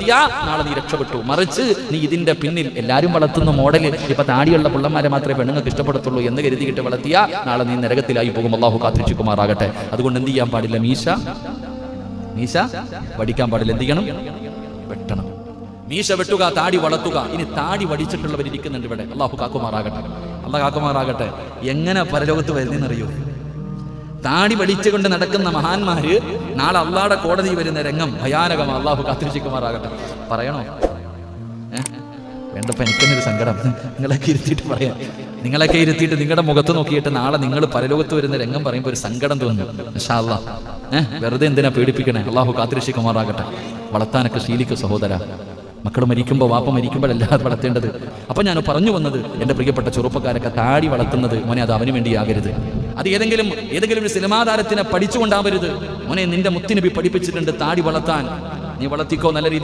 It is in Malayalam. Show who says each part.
Speaker 1: വളർത്തിയാൽ നാളെ നീ രക്ഷപ്പെട്ടു. മറിച്ച് നീ ഇതിന്റെ പിന്നിൽ എല്ലാവരും വളർത്തുന്ന മോഡൽ ഇപ്പൊ താടിയുള്ള പിള്ളമാരെ മാത്രമേ പെണ്ണുങ്ങൾക്ക് ഇഷ്ടപ്പെടത്തുള്ളൂ എന്ന് കരുതിയിട്ട് വളർത്തിയാൽ നാളെ നീ നരകത്തിലായി പോകും. അല്ലാഹു കാത്തിരക്ഷിക്കുമാറാകട്ടെ. അതുകൊണ്ട് എന്ത് ചെയ്യാൻ പാടില്ല? മീശ വടിക്കാൻ പാടില്ല. എന്ത് ചെയ്യണം? വെട്ടണം. മീശ വെട്ടുക, താടി വളർത്തുക. ഇനി താടി വടിച്ചിട്ടുള്ളവർ ഇരിക്കുന്നുണ്ട് ഇവിടെ. അല്ലാഹു കാക്കുമാറാകട്ടെ. അല്ലാഹു കാക്കുമാറാകട്ടെ. എങ്ങനെ പരലോകത്ത് വരുന്നറിയോ? താടി വടിച്ചുകൊണ്ട് നടക്കുന്ന മഹാന്മാര് നാളെ അള്ളാഹുടെ കോടതി വരുന്ന രംഗം ഭയാനകമാണ്. അല്ലാഹു കാത്തിരക്ഷിക്കുമാറാകട്ടെ. പറയണോ? വേണ്ടപ്പോ എനിക്കെന്നൊരു സങ്കടം. നിങ്ങളൊക്കെ ഇരുത്തിയിട്ട് പറയാം. നിങ്ങളൊക്കെ ഇരുത്തിയിട്ട് നിങ്ങളുടെ മുഖത്ത് നോക്കിയിട്ട് നാളെ നിങ്ങൾ പരലോകത്ത് വരുന്ന രംഗം പറയുമ്പോൾ ഒരു സങ്കടം തോന്നുന്നു. ഇൻഷാ അല്ലാഹ്. വെറുതെ എന്തിനാ പേടിപ്പിക്കണേ? അല്ലാഹു കാത്തിരക്ഷിക്കുമാറാകട്ടെ. വളർത്താനൊക്കെ ശീലിക്കും സഹോദര. മക്കൾ മരിക്കുമ്പോൾ, വാപ്പ മരിക്കുമ്പോഴല്ല അത് വളർത്തേണ്ടത്. അപ്പം ഞാൻ പറഞ്ഞു വന്നത്, എൻ്റെ പ്രിയപ്പെട്ട ചെറുപ്പക്കാരൊക്കെ താടി വളർത്തുന്നത് മോനെ അത് അവന് വേണ്ടിയാകരുത്. അത് ഏതെങ്കിലും ഒരു സിനിമാ താരത്തിനെ പഠിച്ചുകൊണ്ടാവരുത്. മോനെ നിന്റെ മുത്തുനബി പഠിപ്പിച്ചിട്ടുണ്ട് താടി വളർത്താൻ. നീ വളർത്തിക്കോ നല്ല രീതി.